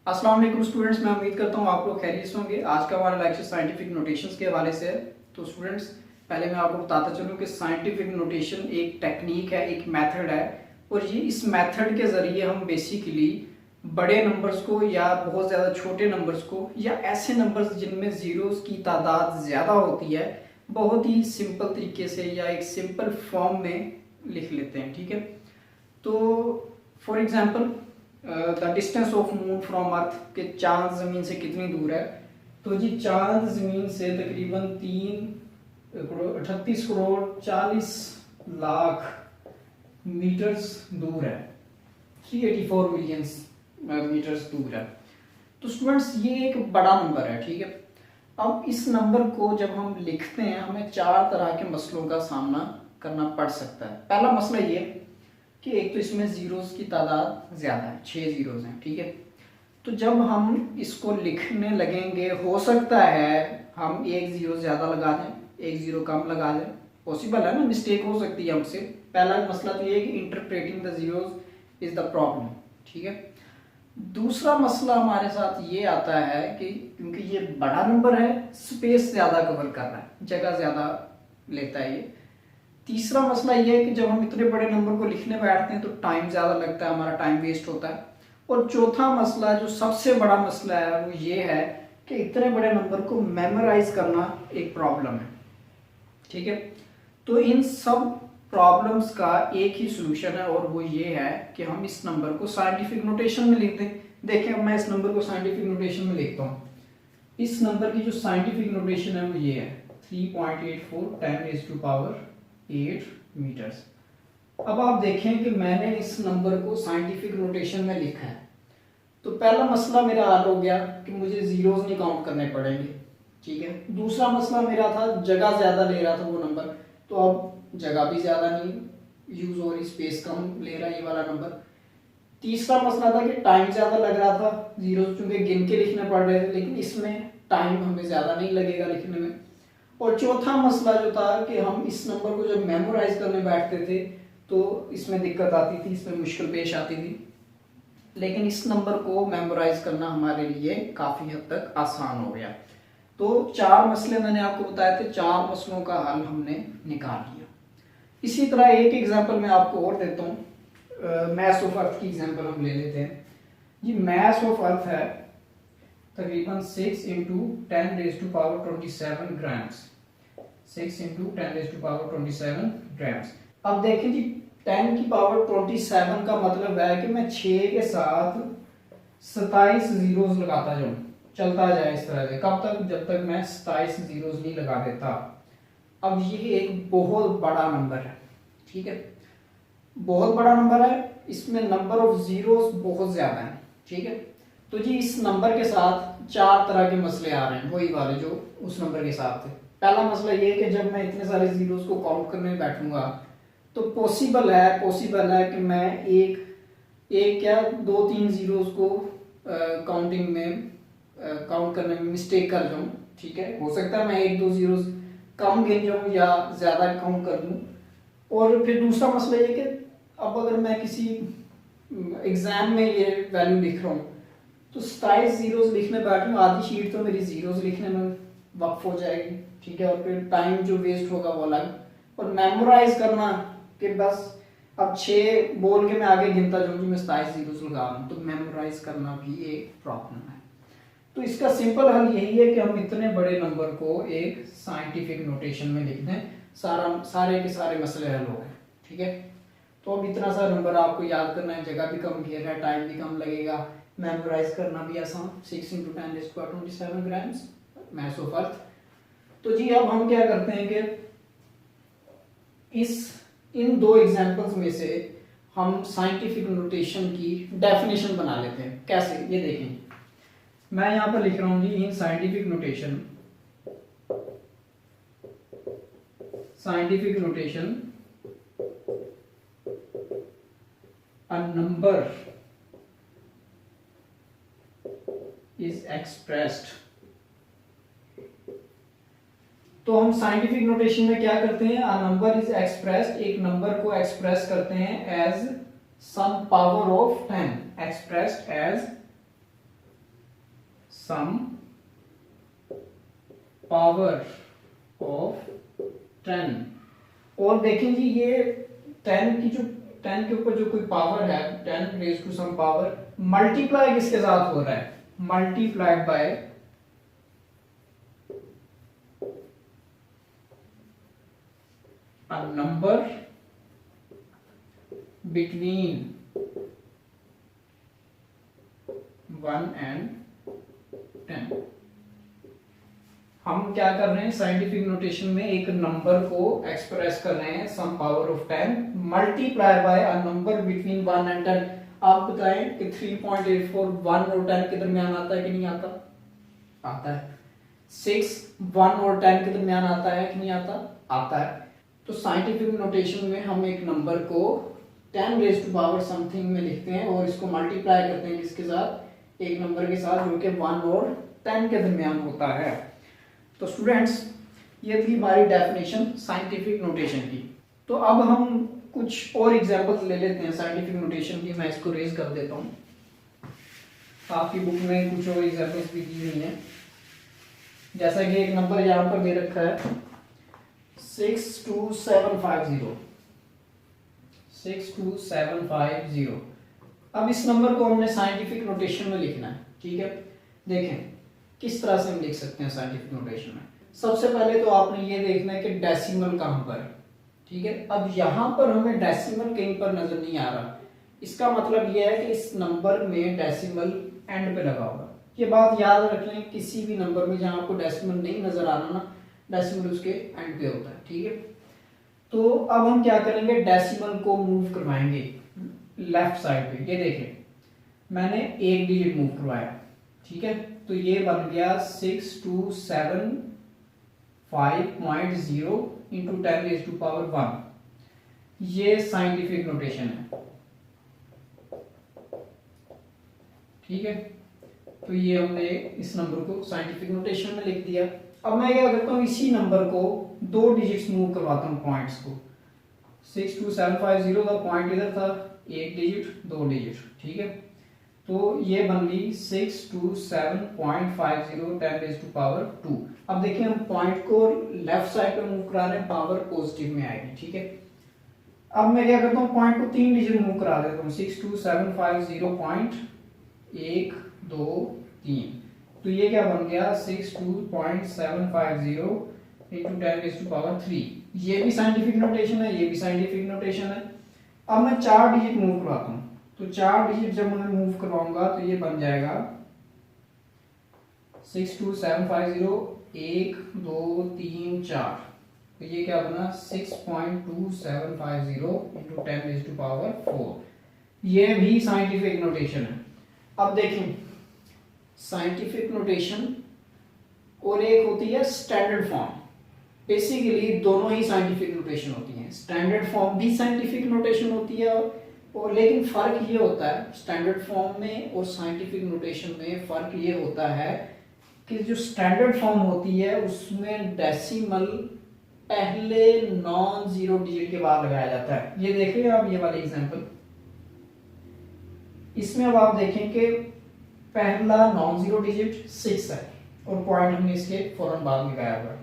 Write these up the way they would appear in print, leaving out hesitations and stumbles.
अस्सलाम वालेकुम स्टूडेंट्स, मैं उम्मीद करता हूँ आप लोग खैरियत से होंगे। आज का हमारा लेक्चर साइंटिफिक नोटेशंस के हवाले से है। तो स्टूडेंट्स, पहले मैं आपको बताता चलूँ कि साइंटिफिक नोटेशन एक टेक्निक है, एक मेथड है, और ये इस मेथड के ज़रिए हम बेसिकली बड़े नंबर्स को या बहुत ज़्यादा छोटे नंबर्स को या ऐसे नंबर्स जिनमें ज़ीरोज़ की तादाद ज़्यादा होती है बहुत ही सिंपल तरीके से या एक सिंपल फॉर्म में लिख लेते हैं। ठीक है, तो for example the distance of moon from earth, के चांद ज़मीन से कितनी दूर है। तो जी चांद ज़मीन से तकरीबन 38 करोड़ 40 लाख मीटर्स दूर है, 384 मिलियंस मीटर्स दूर है। तो स्टूडेंट्स, ये एक बड़ा नंबर है। ठीक है, अब इस नंबर को जब हम लिखते हैं हमें चार तरह के मसलों का सामना करना पड़ सकता है। पहला मसला ये कि एक तो इसमें ज़ीरोज़ की तादाद ज़्यादा है, 6 ज़ीरोज़ हैं। ठीक है, तो जब हम इसको लिखने लगेंगे हो सकता है हम एक ज़ीरो ज़्यादा लगा दें, एक ज़ीरो कम लगा दें, पॉसिबल है ना, मिस्टेक हो सकती है हमसे। पहला मसला तो ये है कि interpreting the zeros is the problem. ठीक है, दूसरा मसला हमारे साथ ये आता है कि क्योंकि ये बड़ा नंबर है, स्पेस ज़्यादा कवर कर रहा है, जगह ज़्यादा लेता है ये। तीसरा मसला ये है कि जब हम इतने बड़े नंबर को लिखने बैठते हैं तो टाइम ज़्यादा लगता है, हमारा टाइम वेस्ट होता है। और चौथा मसला, जो सबसे बड़ा मसला है, वो ये है कि इतने बड़े नंबर को मेमोराइज करना एक प्रॉब्लम है। ठीक है, तो इन सब प्रॉब्लम्स का एक ही सोल्यूशन है, और वो ये है कि हम इस नंबर को साइंटिफिक नोटेशन में लिख दें। देखिए, अब मैं इस नंबर को साइंटिफिक नोटेशन में लिखता हूँ। इस नंबर की जो साइंटिफिक नोटेशन है वो ये है 3.84 10⁸ मीटर्स। अब आप देखें कि मैंने इस नंबर को साइंटिफिक नोटेशन में लिखा है, तो पहला मसला मेरा हल हो गया कि मुझे जीरोस नहीं काउंट करने पड़ेंगे। ठीक है, दूसरा मसला मेरा था जगह ज़्यादा ले रहा था वो नंबर, तो अब जगह भी ज़्यादा नहीं यूज़ हो रही, स्पेस कम ले रहा है ये वाला नंबर। तीसरा मसला था कि टाइम ज़्यादा लग रहा था, जीरोस चूँकि गिन के लिखने पड़ रहे थे, लेकिन इसमें टाइम हमें ज़्यादा नहीं लगेगा लिखने में। और चौथा मसला जो था कि हम इस नंबर को जब मेमोराइज करने बैठते थे तो इसमें दिक्कत आती थी, इसमें मुश्किल पेश आती थी। लेकिन इस नंबर को मेमोराइज करना हमारे लिए काफ़ी हद तक आसान हो गया। तो चार मसले मैंने आपको बताए थे, चार मसलों का हल हमने निकाल लिया। इसी तरह एक एग्जांपल मैं आपको और देता हूँ। मैथ्स ऑफ अर्थ की एग्जांपल हम ले लेते हैं जी। मैथ्स ऑफ अर्थ है तकरीबन 6 × 10⁻27 ग्राम्स, 6 × 10⁻27 ग्राम्स। अब देखिए जी, 10⁻27 का मतलब है कि मैं 6 के साथ 27 जीरोस लगाता जाऊं, चलता जाए इस तरह से। कब तक? जब तक मैं 27 जीरोस नहीं लगा देता। अब ये एक बहुत बड़ा नंबर है। ठीक है, बहुत बड़ा नंबर है, इसमें नंबर ऑफ जीरोस बहुत ज्यादा है। ठीक है, तो जी इस नंबर के साथ चार तरह के मसले आ रहे हैं, वही वाले जो उस नंबर के साथ थे। पहला मसला ये है कि जब मैं इतने सारे जीरोस को काउंट करने बैठूंगा तो पॉसिबल है कि मैं एक या दो तीन जीरोस को काउंटिंग में काउंट करने में मिस्टेक कर जाऊं। ठीक है, हो सकता है मैं एक दो जीरोस कम गिन जाऊं या ज़्यादा काउंट कर दूं। और फिर दूसरा मसला ये कि अब अगर मैं किसी एग्ज़ाम में ये वैल्यू लिख रहा हूँ तो 27 जीरोस लिखने बैठूँ, आधी शीट तो मेरी जीरोस लिखने में वक्फ हो जाएगी। ठीक है, और फिर टाइम जो वेस्ट होगा वो अलग। और मेमोराइज करना कि बस अब 6 बोल के मैं आगे गिनता जाऊँ जी मैं 27 जीरोस लगा रहा हूँ, तो मेमोराइज करना भी एक प्रॉब्लम है। तो इसका सिंपल हल यही है कि हम इतने बड़े नंबर को एक साइंटिफिक नोटेशन में लिख दें, सारे के सारे मसले हल हो गए। ठीक है, तो अब इतना सा नंबर आपको याद करना है, जगह भी कम घेर है, टाइम भी कम लगेगा, मेमोराइज करना भी आसान। 6 × 10⁻27 ग्राम्स, मैथ्स ऑफ अर्थ। तो जी अब हम क्या करते हैं कि इन दो एग्जांपल्स में से हम साइंटिफिक नोटेशन की डेफिनेशन बना लेते हैं। कैसे, ये देखें, मैं यहां पर लिख रहा हूं जी, in scientific notation a number is expressed। तो हम साइंटिफिक नोटेशन में क्या करते हैं, a number is expressed, एक नंबर को एक्सप्रेस करते हैं as some power of 10, expressed as some power of 10। और देखें जी ये 10 की जो 10 के ऊपर जो कोई पावर है 10 raise to some power multiply किसके साथ हो रहा है, multiplied by a number between 1 and 10। हम क्या कर रहे हैं, साइंटिफिक नोटेशन में एक नंबर को एक्सप्रेस कर रहे हैं some power of 10 multiply by a number between 1 and 10। आप बताएं कि 3.84 1 और 10 के दरमियान आता है कि नहीं आता, आता है। 6 1 और 10 के दरमियान आता है कि नहीं आता, आता है। तो साइंटिफिक नोटेशन में हम एक नंबर को 10 रेज टू पावर समथिंग में लिखते हैं और इसको मल्टीप्लाई करते हैं किसके साथ, एक नंबर के साथ जो कि 1 और 10 के दरमियान होता है। तो स्टूडेंट्स ये थी हमारी डेफिनेशन साइंटिफिक नोटेशन की। तो अब हम कुछ और एग्जांपल्स ले लेते हैं साइंटिफिक नोटेशन की। मैं इसको रेज कर देता हूँ, आपकी बुक में कुछ और एग्जांपल्स भी दी हुई हैं। जैसा कि एक नंबर यहाँ पर दे रखा है 62750, 62750। अब इस नंबर को हमने साइंटिफिक नोटेशन में लिखना है, ठीक है। देखें किस तरह से हम लिख सकते हैं साइंटिफिक नोटेशन में। सबसे पहले तो आपने ये देखना है कि डेसिमल कहां पर है, ठीक है। अब यहां पर हमें डेसिमल कहीं पर नजर नहीं आ रहा, इसका मतलब ये है कि इस नंबर में डेसिमल एंड पे लगा होगा। ये बात याद रख लें, किसी भी नंबर में जहां आपको डेसिमल नहीं नजर आ रहा ना, डेसिमल उसके एंड पे होता है, ठीक है। तो अब हम क्या करेंगे, डेसिमल को मूव करवाएंगे लेफ्ट साइड पे। ये देखें मैंने एक डिजिट मूव करवाया, ठीक है। तो ये बन गया 6275.0 इंटू 10 रेज टू पावर 1। ये साइंटिफिक नोटेशन है, ठीक है। तो ये हमने इस नंबर को साइंटिफिक नोटेशन में लिख दिया। अब मैं क्या करता हूँ, इसी नंबर को 2 डिजिट्स मूव करवाता हूँ पॉइंट्स को। 62750 का पॉइंट इधर था, एक डिजिट 2 डिजिट, ठीक है। तो ये बन गई 627.50 10 रेज टू पावर 2। अब देखिए हम पॉइंट को लेफ्ट साइड पे मूव करा रहे हैं, पावर पॉजिटिव में आएगी, ठीक है। अब मैं क्या करता हूँ, पॉइंट को 3 डिजिट मूव करा देता हूँ, 62750.1 2 3। तो ये क्या बन गया 62.750 इंटू 10 रेज टू पावर 3। ये भी साइंटिफिक नोटेशन है, ये भी साइंटिफिक नोटेशन है। अब मैं 4 डिजिट मूव करवाता हूँ, तो 4 डिजिट जब मैं मूव करवाऊंगा तो ये बन जाएगा 62750 1 2 3 4। तो ये क्या बना 6.2750 इंटू 10 रेज टू पावर 4। ये भी साइंटिफिक नोटेशन है। अब देखें साइंटिफिक नोटेशन और एक होती है स्टैंडर्ड फॉर्म। बेसिकली दोनों ही साइंटिफिक नोटेशन होती हैं। स्टैंडर्ड फॉर्म भी साइंटिफिक नोटेशन होती है और लेकिन फर्क ये होता है स्टैंडर्ड फॉर्म में और साइंटिफिक नोटेशन में फर्क ये होता है कि जो स्टैंडर्ड फॉर्म होती है उसमें डेसिमल पहले नॉन जीरो डिजिट के बाद लगाया जाता है। ये देख रहे हैं आप ये वाली एग्जांपल, इसमें अब आप देखें कि पहला नॉन जीरो डिजिट 6 है और पॉइंट हमने इसके फौरन बाद में लगाया हुआ है।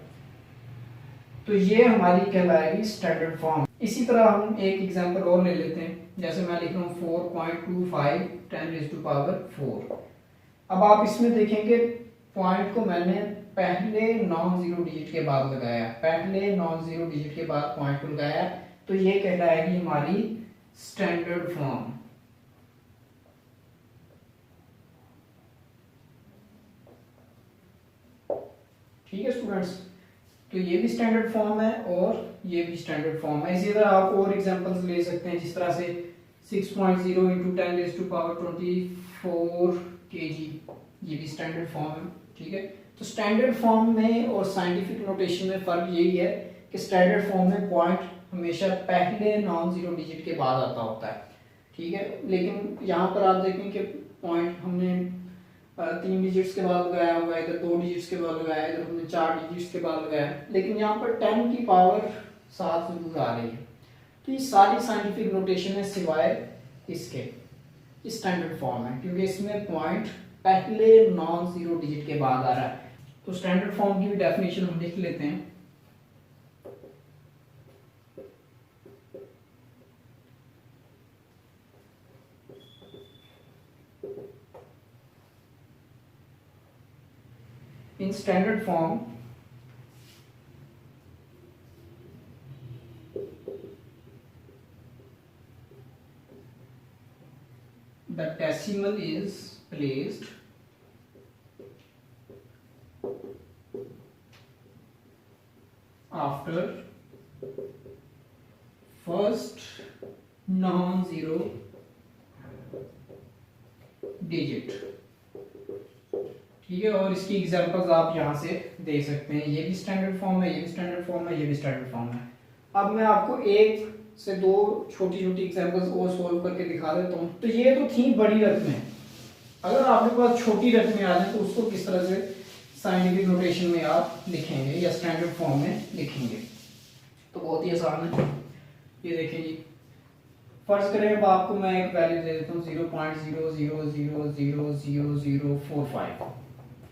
तो ये हमारी कहलाएगी स्टैंडर्ड फॉर्म। इसी तरह हम एक एग्जांपल और ले लेते हैं, जैसे मैं लिख रहा हूँ 4.25 10 रेज टू पावर 4। अब आप इसमें देखेंगे पॉइंट को मैंने पहले नॉन जीरो डिजिट के बाद लगाया, पहले नॉन जीरो डिजिट के बाद पॉइंट को लगाया, तो ये कहलाएगी हमारी स्टैंडर्ड फॉर्म। ठीक है स्टूडेंट्स, तो ये भी स्टैंडर्ड फॉर्म है और ये भी स्टैंडर्ड फॉर्म है। इसी तरह आप और एग्जांपल्स ले सकते हैं, जिस तरह से 6.0 into 10 raise to power 24 kg, ये भी स्टैंडर्ड फॉर्म है, ठीक है। तो स्टैंडर्ड फॉर्म में और साइंटिफिक नोटेशन में फर्क यही है कि स्टैंडर्ड फॉर्म में पॉइंट हमेशा पहले नॉन जीरो डिजिट के बाद आता होता है, ठीक है। लेकिन यहाँ पर आप देखें कि पॉइंट हमने 3 डिजिट्स के बाद लगाया हुआ है, इधर 2 डिजिट्स के बाद लगाया, इधर हमने 4 डिजिट्स के बाद लगाया, लेकिन यहाँ पर 10 की पावर 7 से दूर आ रही है। तो ये सारी साइंटिफिक नोटेशन है सिवाय इसके स्टैंडर्ड फॉर्म है, क्योंकि इसमें पॉइंट पहले नॉन जीरो डिजिट के बाद आ रहा है। तो स्टैंडर्ड फॉर्म की भी डेफिनेशन हम लिख लेते हैं। In standard form the decimal is placed after first non-zero digit। ठीक है, और इसकी एग्जांपल्स आप यहां से दे सकते हैं। ये भी स्टैंडर्ड फॉर्म है, ये भी स्टैंडर्ड फॉर्म है, ये भी स्टैंडर्ड फॉर्म है। अब मैं आपको एक से दो छोटी छोटी एग्जांपल्स और सॉल्व करके दिखा देता हूँ। तो ये तो थी बड़ी रकमें, अगर आपके पास छोटी रकमें आ जाए तो उसको किस तरह से साइंटिफिक नोटेशन में आप लिखेंगे या स्टैंडर्ड फॉर्म में लिखेंगे। तो बहुत ही आसान है। ये देखिए जी, फर्ज करें अब आपको मैं एक वैल्यू दे देता हूँ 0.00000045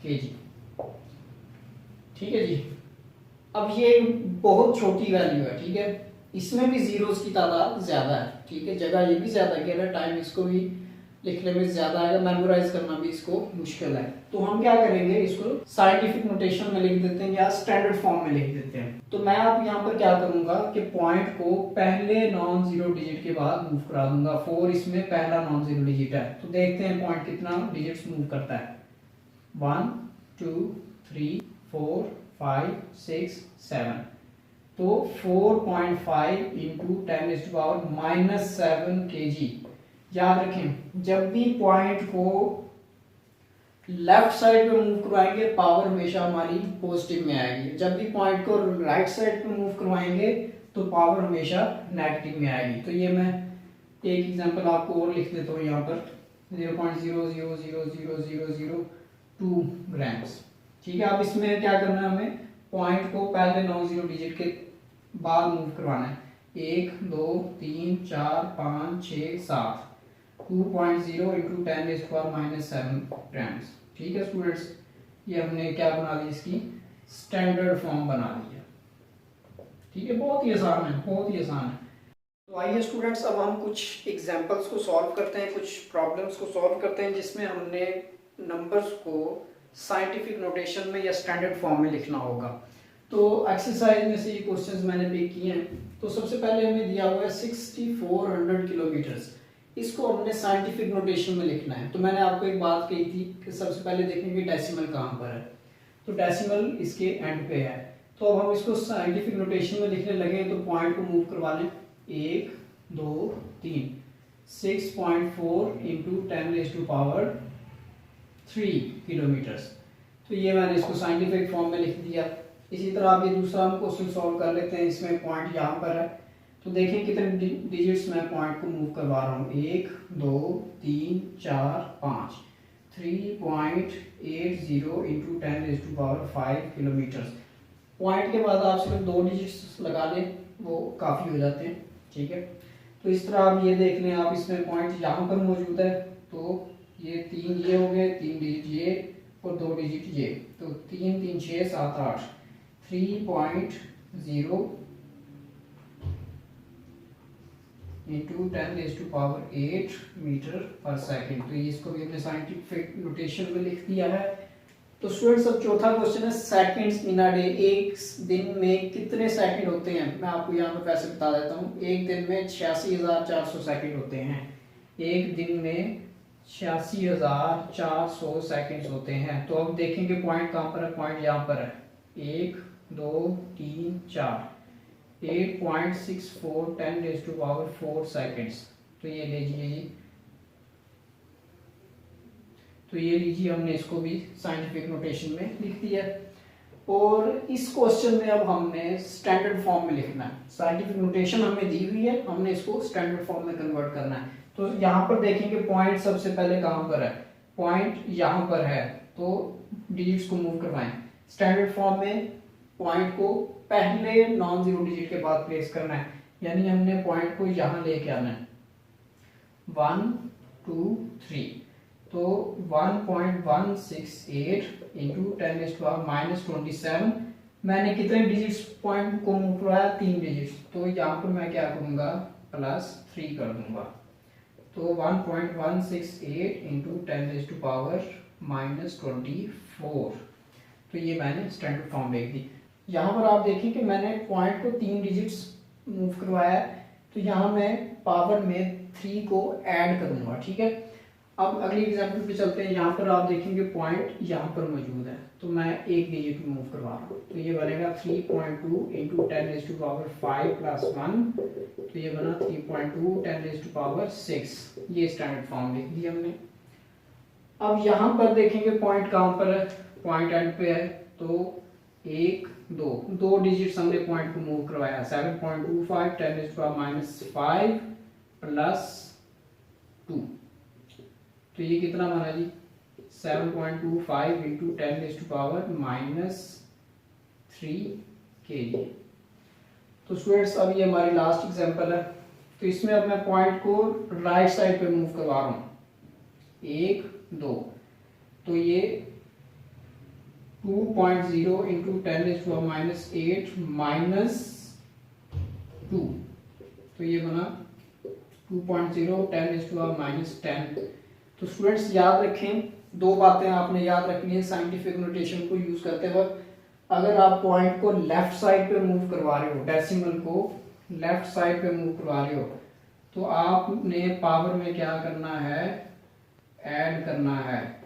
kg। ठीक है जी, अब ये बहुत छोटी वैल्यू है। ठीक है, इसमें भी जीरोस की तादाद ज्यादा है। ठीक है, जगह ये भी ज्यादा है, टाइम इसको भी लिखने में ज्यादा आएगा, मेमोराइज करना भी इसको मुश्किल है। तो हम क्या करेंगे, इसको साइंटिफिक नोटेशन में लिख देते हैं या स्टैंडर्ड फॉर्म में लिख देते हैं। तो मैं अब यहाँ पर क्या करूंगा कि पॉइंट को पहले नॉन जीरो डिजिट के बाद मूव करा दूंगा। 4 इसमें पहला नॉन जीरो डिजिट है, तो देखते हैं पॉइंट कितना डिजिट्स मूव करता है। 1 2 3 4 5 6 7। तो 4.5 इंटू 10⁻⁻7 kg। याद रखें, जब भी पॉइंट को लेफ्ट साइड पे मूव करवाएंगे पावर हमेशा हमारी पॉजिटिव में आएगी, जब भी पॉइंट को राइट साइड पे मूव करवाएंगे तो पावर हमेशा नेगेटिव में आएगी। तो ये मैं एक एग्जांपल आपको और लिख देता हूँ यहाँ पर 0.00000002 ग्राम्स। ठीक है, अब इसमें क्या करना है, हमें पॉइंट को पहले नॉन जीरो डिजिट के बाद मूव करवाना है। 1 2 3 4 5 6 7 2.0 इंटू 10⁻⁻7 ग्राम्स। ठीक है स्टूडेंट्स, ये हमने क्या बना ली, इसकी स्टैंडर्ड फॉर्म बना ली है। ठीक है, बहुत ही आसान है, बहुत ही आसान है। तो आइए स्टूडेंट्स, अब हम कुछ एग्जांपल्स को सॉल्व करते हैं, कुछ प्रॉब्लम्स को सॉल्व करते हैं जिसमें हमने नंबर्स को साइंटिफिक नोटेशन में या स्टैंडर्ड फॉर्म में लिखना होगा। तो एक्सरसाइज में से ये क्वेश्चंस मैंने पिक किए हैं। तो सबसे पहले हमें दिया हुआ है 6400 किलोमीटर्स, इसको हमने साइंटिफिक नोटेशन में लिखना है। तो मैंने आपको एक बात कही थी कि सबसे पहले देखेंगे डेसिमल कहाँ पर है। तो डेसिमल इसके एंड पे है। तो अब हम इसको साइंटिफिक नोटेशन में लिखने लगे, तो पॉइंट को मूव करवा लें। 1 2 3 6.4 इंटू 10⁻³ किलोमीटर्स। तो ये मैंने इसको साइंटिफिक फॉर्म में लिख दिया। इसी तरह आप ये दूसरा हम क्वेश्चन सॉल्व कर लेते हैं। इसमें पॉइंट यहाँ पर है, तो देखिए कितने डिजिट्स मैं पॉइंट को मूव करवा रहा हूँ। 1 2 3 4 5 3.80 इंटू 10⁻⁵ किलोमीटर्स। पॉइंट के बाद आप सिर्फ 2 डिजिट्स लगा लें, वो काफ़ी हो जाते हैं। ठीक है, तो इस तरह आप ये देख लें, आप इसमें पॉइंट यहाँ पर मौजूद है, तो ये 3 ये हो गए, 3 डिजिट ये और 2 डिजिट ये, तो 3 3 6 7 8 3.0 इंटू 10⁸ मीटर पर सेकेंड। तो ये इसको भी हमने साइंटिफिक नोटेशन में लिख दिया है। तो स्टूडेंट्स, अब चौथा क्वेश्चन है सेकंड्स इन अ डे। एक दिन में कितने सेकंड होते हैं, मैं आपको यहाँ पर वैसे बता देता हूँ। एक दिन में 86,400 सेकंड होते हैं। एक दिन में 86,400 सेकंड्स होते हैं। तो अब देखेंगे पॉइंट कहाँ पर है, पॉइंट यहाँ पर है। 1 2 3 4 8.64 10⁻⁴ सेकेंड्स। तो ये लीजिए जी, तो ये लीजिए हमने इसको भी साइंटिफिक नोटेशन में लिख दिया। और इस क्वेश्चन में अब हमने स्टैंडर्ड फॉर्म में लिखना है। साइंटिफिक नोटेशन हमें दी हुई है, हमने इसको स्टैंडर्ड फॉर्म में कन्वर्ट करना है। तो यहाँ पर देखेंगे पॉइंट सबसे पहले कहाँ पर है, पॉइंट यहाँ पर है, तो डिजिट्स को मूव करवाएं। स्टैंडर्ड फॉर्म में पॉइंट को पहले नॉन जीरो डिजिट के बाद प्लेस करना है, यानी हमने पॉइंट को यहाँ लेके आना है 1 2 3। तो 1.168 इंटू 10⁻⁻27, मैंने कितने डिजिट्स पॉइंट को मूव करवाया, 3 डिजिट्स, तो यहाँ पर मैं क्या करूँगा +3 कर दूंगा। तो 1.168 इंटू 10⁻⁻24, तो ये मैंने स्टैंडर्ड फॉर्म लिख दी। यहाँ पर आप देखिए कि मैंने पॉइंट को 3 डिजिट्स मूव करवाया, तो यहाँ मैं पावर में 3 को ऐड करूँगा, ठीक है। अब अगली एग्जांपल पे चलते हैं। यहाँ पर आप देखेंगे पॉइंट यहाँ पर मौजूद है, तो मैं 1 डिजिट मूव करवा रहा हूँ, तो ये बनेगा 3.2 इंटू 10⁻5 + 1, तो ये बना 3.2 10⁻6। ये स्टैंडर्ड फॉर्म लिख दिया हमने। अब यहाँ पर देखेंगे पॉइंट कहाँ पर है, पॉइंट एंड पे है, तो 1 2 डिजिट्स हमने पॉइंट को मूव करवाया, 7.25 10⁻5 + 2, तो ये कितना बना जी 7.25 इंटू 10⁻³ kg। तो स्टूडेंट्स अब ये हमारी लास्ट एग्जांपल है, तो इसमें अब मैं पॉइंट को राइट साइड पे मूव करवा रहा हूँ, 1 2, तो ये 2.0 इंटू 10⁻8 - 2, तो ये बना 2.0 10⁻10। तो स्टूडेंट्स याद रखें, 2 बातें आपने याद रखनी है साइंटिफिक नोटेशन को यूज करते वक्त। अगर आप पॉइंट को लेफ्ट साइड पे मूव करवा रहे हो, डेसिमल को लेफ्ट साइड पे मूव करवा रहे हो, तो आपने पावर में क्या करना है, ऐड करना है।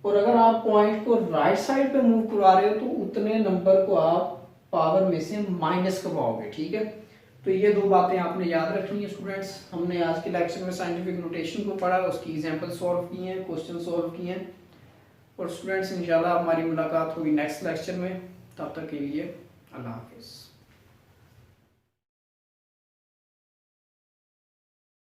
और अगर आप पॉइंट को राइट साइड पे मूव करवा रहे हो, तो उतने नंबर को आप पावर में से माइनस करवाओगे, ठीक है। तो ये 2 बातें आपने याद रखनी है स्टूडेंट्स। हमने आज के लेक्चर में साइंटिफिक नोटेशन को पढ़ा, उसकी एग्जांपल सॉल्व की हैं, क्वेश्चन सॉल्व किए हैं। और स्टूडेंट्स इंशाल्लाह हमारी मुलाकात होगी नेक्स्ट लेक्चर में, तब तक के लिए अल्लाह हाफिज़।